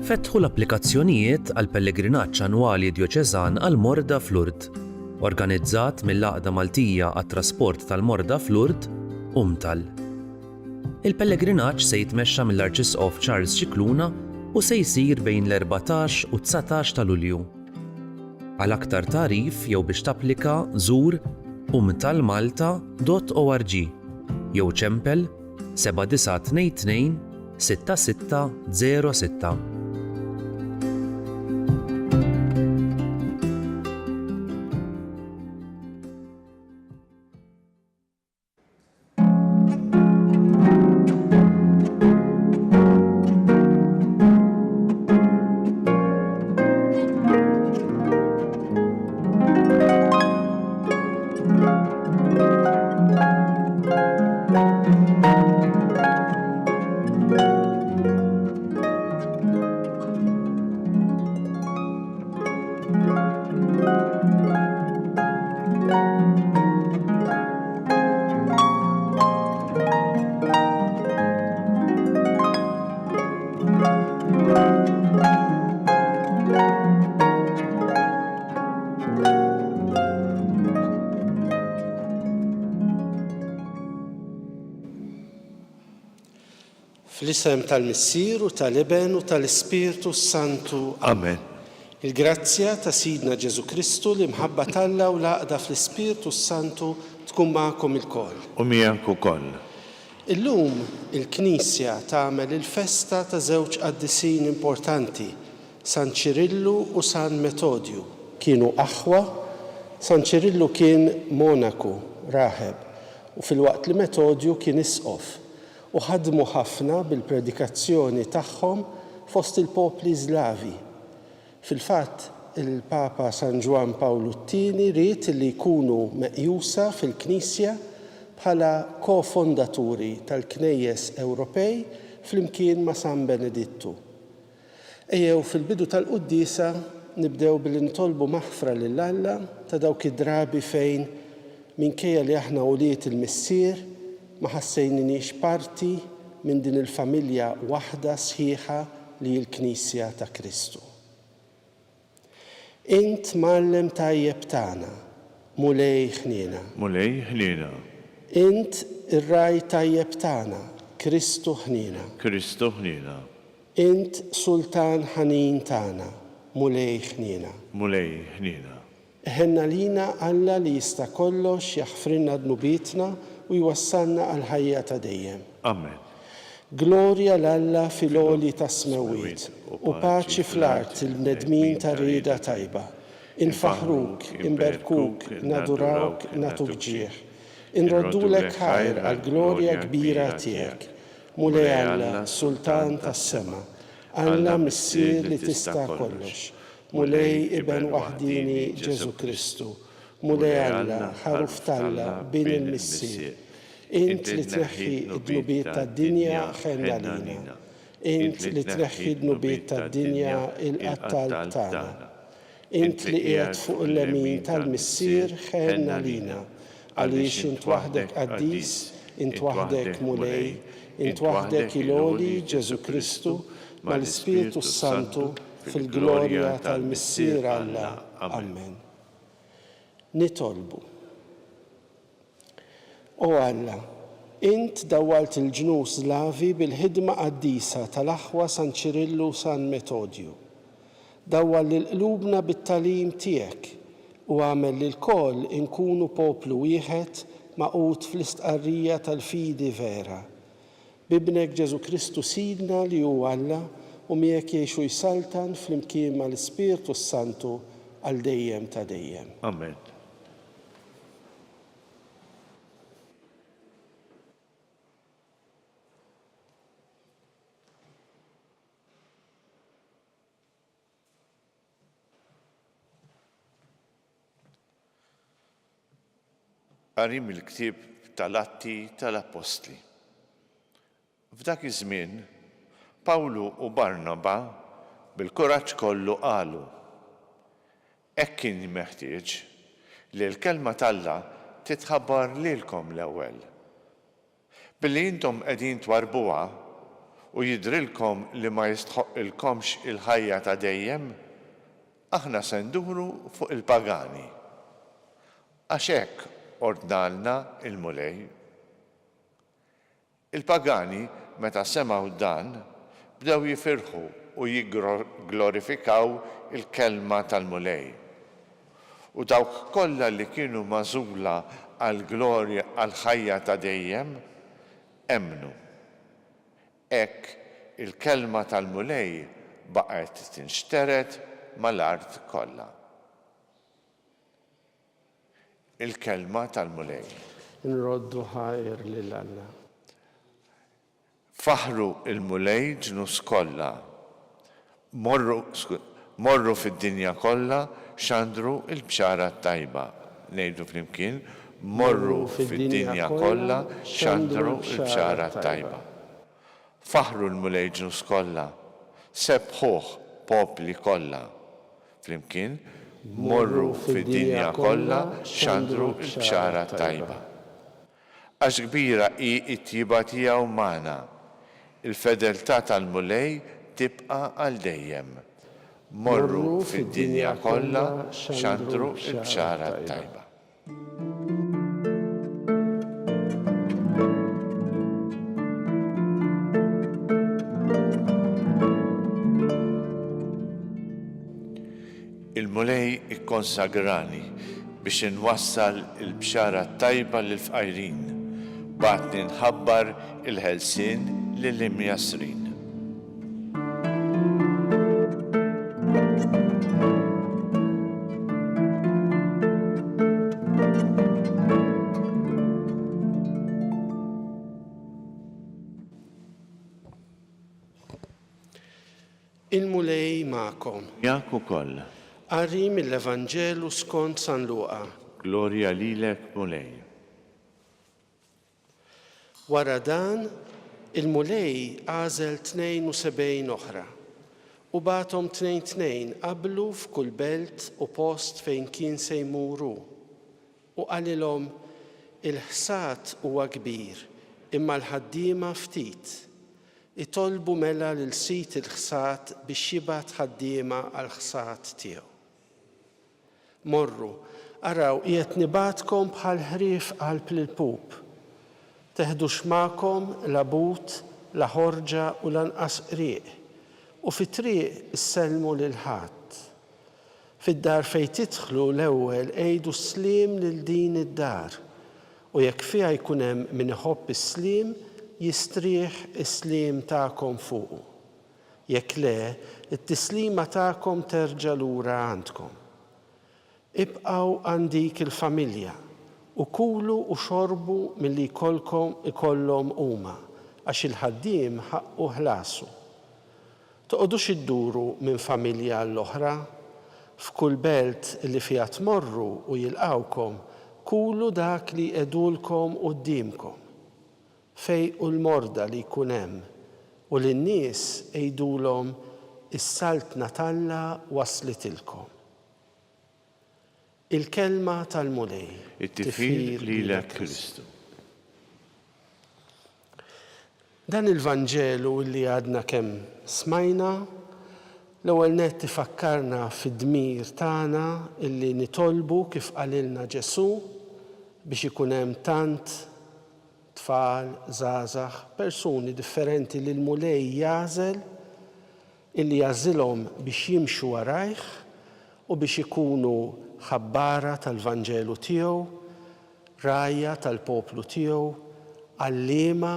Fettħu l-applikazzjonijiet għal pellegrinaġġ annwali djoċeżan għal Morda f'Lourdes, organizzat mill-Għaqda Maltija għat-Trasport tal-Morda f'Lourdes UMTAL. Il-pellegrinaġġ se jitmexxa mill-Arċisqof Charles Scicluna u se jsir bejn l-14 u 19 ta' Lulju. Għal aktar tarif jew biex tapplika żur umtalmalta.org jew ċempel 7922 6606. Fl-isem tal-Missier u tal-Iben u tal-Ispirtu Santu. Amen. Il-grazzja ta' Sidna Ġesu Kristu li mħabba Alla u l-Għaqda fl-Ispirtu Santu tkun magħkom ilkoll. U miegħek ukoll. Illum il-Knisja tagħmel il-festa ta' żewġ qaddisin importanti, San Ċirillu u San Metodju. Kienu aħwa, San Ċirillu kien monaku, raħeb, u fil-waqt li Metodju kien isqof. U ħadmu ħafna bil-predikazzjoni tagħhom fost il-popli Żlavi. Fil-fatt, il-Papa San Ġwan Pawlu II ried li jkunu meqjusa fil-Knisja bħala kofondaturi tal-Knejjes Ewropej flimkien ma' San Benedittu. Ejjew fil-bidu tal-Qudiesa nibdew billi nitolbu maħfra lil Alla ta' dawk id-drabi fejn minkejja li aħna uliet il-Missier ma ħassejninix parti minn din il-familja waħda sħiħa li l-Knisja ta' Kristu. Int mallem tajjeb tagħna, mulej ħniena. Mulej ħniena. Int ir-raj tajjeb tagħna, Kristu ħniena. Kristu ħniena. Int sultan ħanin tagħna, mulej ħniena. Mulej ħniena. Ħenna lina Alla li jista' kollox jaħfrinna dnubietna u jwassalna għal ħajja ta' dejjem. Amen. Glorja l-Alla fil-oli ta' smewiet u paċi fl-art il-bnedmin ta' rieda tajba. Infaħruk, inberkuk, nadurawk, natuk ġieħ. Inroddulek ħajr għal glorja kbira tiegħek. Mulej Alla, Sultan tas-sema, Alla Missier li tista' kollox. Mulej Iben waħdini Ġesu Kristu. Mulej Alla, ħaruf Alla bin il-Missier. Int li tneħħi d-dnubiet tad-dinja ħenna lina. Int li tneħħi d-dnubiet tad-dinja il-qattal tagħna. Int li qiegħed fuq il-lemin tal-Missier ħenna lina. Għaliex int waħdek qaddis, int waħdek mulej, int waħdek il-oli Ġesu Kristu mal-Ispirtu Santu fil-glorja tal-Missier Alla. Amen. Nitolbu. O Alla, int dawwalt il-ġnus Żlavi bil-ħidma qaddisa tal-aħwa San Ċirillu u San Metodju. Dawwal l-qlubna bit-talim tiegħek u għamel li l-koll inkunu poplu wieħed maqut fl-istqarrija tal-fidi vera. Bibnek Ġesu Kristu Sidna li hu Alla u miegħek jgħixu jsaltan flimkien mal-Ispirtu Santu għal dejjem ta' dejjem. Amen. Qarim il-ktieb tal-Atti tal-Apostli. F'dak iż-żmien, Pawlu u Barnaba bil-kuraġġ kollu qalu: hekk kien meħtieġ li l-kelma tal-Alla titħabbar lilkom l-ewwel. Billi intom qegħdin twarbuha u jidrilkom li ma jistħoqilkomx il-ħajja ta' dejjem, aħna se nduru fuq il-pagani. Għax hekk ordnalna il-mulej. Il-pagani meta semgħu dan bdew jifirħu u jigglorifikaw il-kelma tal-mulej. U dawk kollha li kienu magħżula għall-glorja għall-ħajja ta' dejjem emnu. Hekk il-kelma tal-mulej baqgħet tinxteret mal-art kollha. Il-kelma tal-mulej. Nroddu ħajr lil Alla. Faħru il-mulej ġnus kollha. Morru fid-dinja kollha xandru il-bxara tajba. Ngħidu flimkien, morru fid-dinja kollha xandru il-bxara tajba. Faħru l-mulej ġnus kollha, sebħuh popli kollha. Flimkien, morru fid-dinja kollha xandru il-bxara tajba. Għax kbira hi t-tjiba tiegħu magħna, il-fedeltà tal-mulej tibqa' għal dejjem. Morru fid-dinja kollha xandru il-bxara tajba. Il-mulej ikkonsagrani biex inwassal il-bxara tajba lill-fqajrin, bagħad nħabbar il-ħelsien lill-imjasrin. Il-mulej ma'kom. Jak ukoll. Qari mill-Evanġelu skont San Luqa. Glorja lilek, mulej. Wara dan, il-mulej għażel 72 oħra u bagħthom 2 qablu f'kull belt u post fejn kien se jmuru u qalilhom il-ħsad huwa kbir imma l-ħaddiema ftit. Itolbu mela lil sit il-ħsad biex jibgħat ħaddiema għall-ħsad tiegħu. Morru, araw qiegħed nibgħatkom bħal ħrief qalb lill-pub. Teħdux magħkom l-abut, la ħorġa u lanqas qrieq, u fit-triq issellmu lil ħadd. Fid-dar fejn tidħlu l-ewwel għejdu sliem lil din id-dar, u jekk fiha jkun hemm min iħobb is-sliem, jistrieħ is-sliem tagħkom fuqu. Jekk le, it-tislima tagħkom terġa' lura għandkom. Ibqgħu għandik il-familja u kulu u xorbu milli ikollhom huma għax il-ħaddiem ħaqqu ħlasu. Toqgħodux idduru minn familja għall-oħra, f'kull belt li fiha tmorru u jilqgħukom, kulu dak li qegħdulkom qudiemkom. Fejqu l-morda li jkun hemm u lin-nies għejdulhom is-saltna Talla waslitilkom. Il-kelma tal-mulej. It-tifir lilek Kristu. Dan il-Vanġelu li għadna kemm smajna, l-ewwel nett tifakkarna fid-dmir tagħna illi nitolbu kif qalilna Ġesu biex ikun hemm tant tfal, żgħażagħ, persuni differenti li l-mulej jagħżel illi jagħżilhom biex jimxu warajh u biex ikunu ħabbara tal-Vanġelu tiegħu, rajja tal-poplu tiegħu, għalliema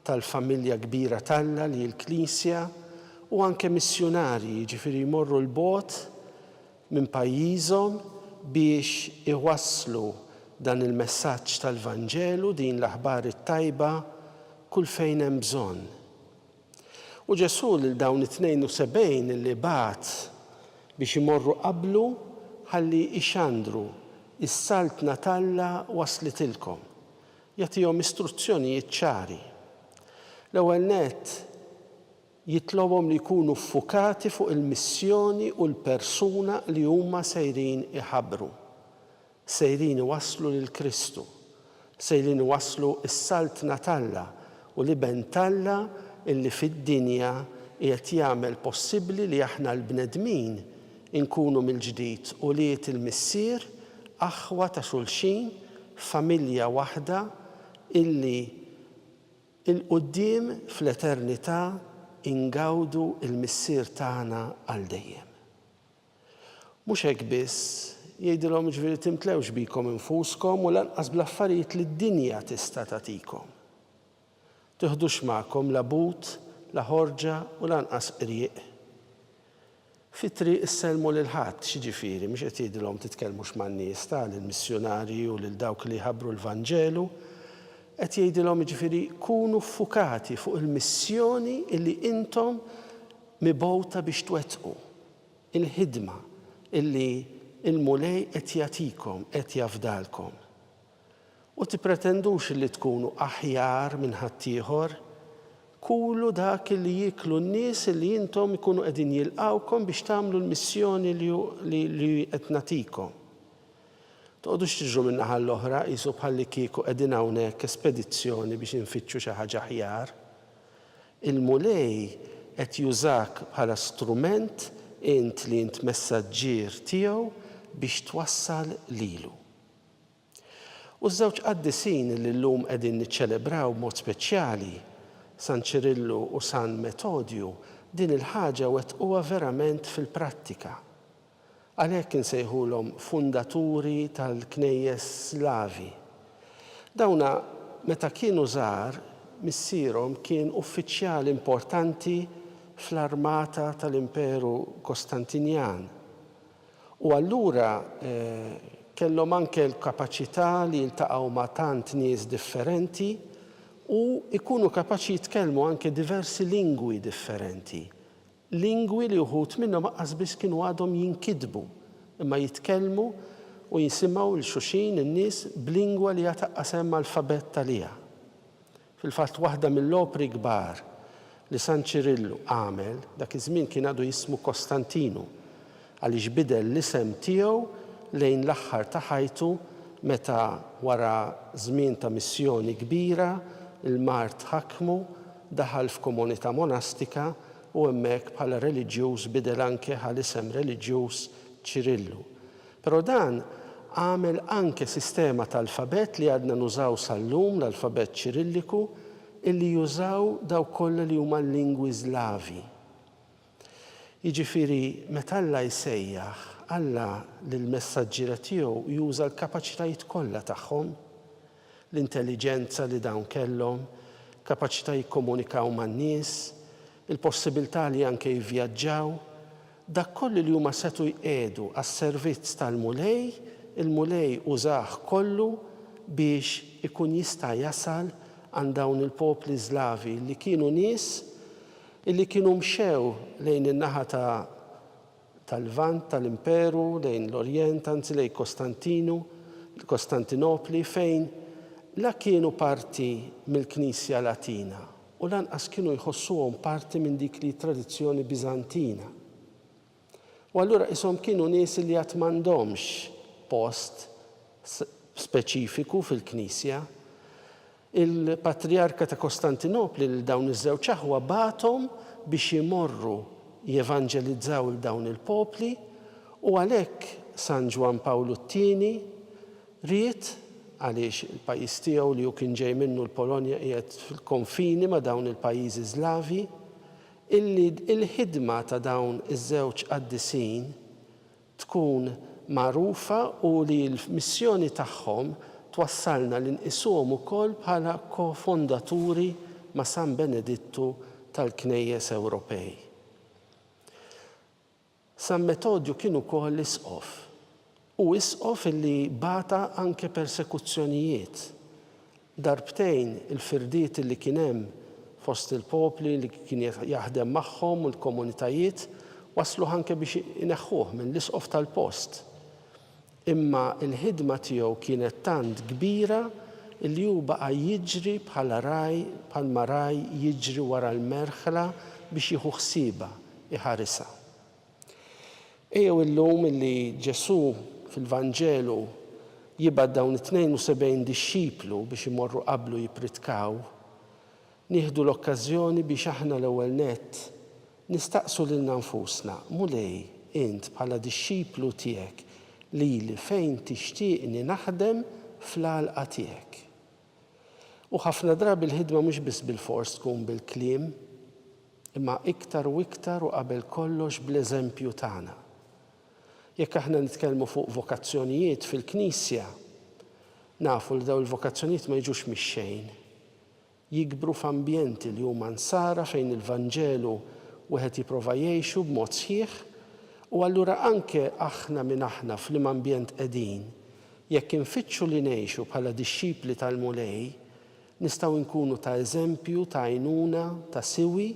tal-familja kbira Talla li l-Knisja u anke missjonarji jiġifieri jmorru l-bogħod minn pajjiżhom biex iwasslu dan il-messaġġ tal-Vanġelu, din l-aħbar it-tajba kull fejn hemm bżonn. U Ġesu lil dawn it-72 li bagħat biex imorru qablu ħalli ixandru is-saltna Talla waslitilkom. Jagħtihom istruzzjonijiet ċari. L-ewwel nett jitlobhom li jkunu ffukati fuq il-missjoni u l-persuna li huma sejrin iħabbru. Sejrin iwasslu lil Kristu. Sejrin iwasslu is-saltna Talla u l-iben Talla illi fid-dinja qiegħed jagħmel possibbli li aħna l-bnedmin inkunu mill-ġdid u liet il-missier aħwa ta' xulxin familja waħda illi il-qudiem fl-eternità ingawdu il-missier tagħna għal dejjem. Mhux hekk biss jgħidilhom ġifieri timtlewx bikom infuskom u lanqas bl-affarijiet li d-dinja tista' tagħtikom. Tieħdux magħkom la but, la ħorġa u lanqas qrieq. Fit-triq issellmu lil ħadd x'jiġifieri mhux qed jgħidilhom titkellmux man-nies lill-missjonarji u lil dawk li jħabbru l-Vanġelu, qed jgħidilhom jiġifieri kunu ffukati fuq il-missjoni illi intom mibgħuta biex twettqu, il-ħidma illi il-mulej qed jagħtikom, qed jafdalkom. U tippretendux li tkunu aħjar minn ħaddieħor, kulu dak li jiklu n-nies li intom ikunu qegħdin jilqawkom biex tagħmlu l-missjoni li qed nagħtikom. Toqgħodux tiġu min-naħa l-oħra qisu bħalli kieku qegħdin hawnhekk espedizzjoni biex infittxu xi ħaġa aħjar. Il-mulej qed jużak bħala strument int li int messaġġier tiegħu biex twassal lilu. U ż-żewġ qaddisin li llum qegħdin niċċelebraw b'mod speċjali, San Ċirillu u San Metodju, din il-ħaġa wettquha verament fil-prattika. Għalhekk insejħulhom fundaturi tal-Knejjes Slavi. Dawna meta kienu żgħar missierhom kien uffiċjal importanti fl-armata tal-Imperu Kostantinjan. U allura kellhom anke l-kapaċità li jiltaqgħu ma' tant nies differenti u ikunu kapaċi jitkellmu anke diversi lingwi differenti. Lingwi li uħud minnhom aqqas biss kienu għadhom jinkidbu, imma jitkellmu u jinsimgħu l xulxin in-nies b'lingwa li jataqqas hemm alfabet talija. Fil-fatt waħda mill-opri kbar li San Ċirillu għamel dak iż-żmien kien għadu jismu Kostantinu għaliex bidel l-isem tiegħu lejn l-aħħar ta' ħajtu meta wara żmien ta' missjoni kbira il-Mart ħakmu daħal f'komunità monastika u hemmhekk bħala reliġjuż bidel anke għal isem reliġjuż Ċirillu. Però dan għamel anke sistema ta' alfabet li għadna nużaw sal-lum l-alfabet ċirilliku illi jużaw daw kollha li huma l-lingwi Slavi. Jiġifieri meta Alla jsejjaħ, Alla lill-messaġġiera tiegħu juża l-kapaċitajiet kollha tagħhom, l-intelligenza li dawn kellhom, kapaċità jikkomunikaw man-nies, il-possibilità li anke jivvjaġġaw, dak kollu li huma setu jqiegħdu għas-servizz tal-mulej, il-mulej użah kollu biex ikun jista' jasal għand dawn il-popli Slavi li kienu nies illi kienu mxew lejn in-naħa tal-Lvant tal-Imperu, lejn l-Orjent, anzi lejn Kostantinopli fejn la kienu parti mill-Knisja Latina u lanqas kienu jħossuhom parti minn dik li tradizzjoni Biżantina. U allura ishom kienu nies li qatt m'għandhomx post speċifiku fil-Knisja. Il-Patriarka ta' Kostantinopli li dawn iż-żewġ aħwa bagħthom biex jmorru jevanġelizzaw il dawn il-popli u għalhekk San Ġwan Pawlu II ried għaliex il-pajjiż tiegħu li hu kien ġej minnu l-Polonja qiegħed fil-konfini ma' dawn il-pajjiżi Slavi illi il-ħidma ta' dawn iż-żewġ qaddisin tkun magħrufa u li l-missjoni tagħhom twassalna li nqisuhom ukoll bħala kofondaturi ma' San Benedittu tal-Knejjes Ewropej. San Metodju kien ukoll isqof u isqof illi bata anke persekuzzjonijiet. Darbtejn il-firdiet li kien hemm fost il-popli li kien jaħdem magħhom u l-komunitajiet waslu anke biex ineħħuh minn l-isqof tal-post. Imma il-ħidma tiegħu kienet tant kbira illi hu baqa' jiġri bħala raj jiġri wara l-merħla biex jieħu ħsieba iħarisha. Ejjew illum illi Ġesu fil-Vanġelu jibgħat dawn 72 dixxiplu biex imorru qablu jipritkaw, Nieħdu l-okkażjoni biex aħna l-ewwel nett nistaqsu lilna nfusna, mulej int bħala dixxiplu tiegħek lili fejn tixtieqni naħdem fl-għalqa tiegħek. U ħafna drabi l-ħidma mhux biss bil-fors tkun bil-kliem, imma iktar u iktar u qabel kollox bl-eżempju tagħna. Jekk aħna nitkellmu fuq vokazzjonijiet fil-Knisja, nafu li dawn il-vokazzjonijiet ma jiġux mix-xejn. Jikbru f'ambjenti li huma nsara fejn il-Vanġelu wieħed jipprova jgħixu b'mod sħiħ, u allura anke aħna minn aħna f'liema ambjent qegħdin, jekk infittxu li ngħixu bħala dixxipli tal-mulej, nistgħu nkunu ta' eżempju ta' għajnuna ta' siwi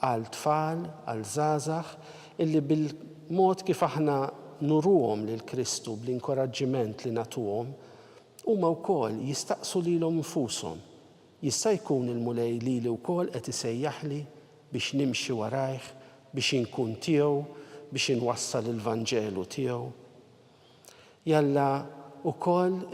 għal tfal, għal żgħażagħ, illi bil-mod kif aħna nuruhom lil Kristu bl-inkoraġġiment li nagħtuhom, huma wkoll jistaqsu lilhom infushom. Jista' jkun il-mulej lili wkoll qed isejjaħli biex nimxi warajh, biex inkun tiegħu, biex inwassal il-Vanġelu tiegħu. Jalla wkoll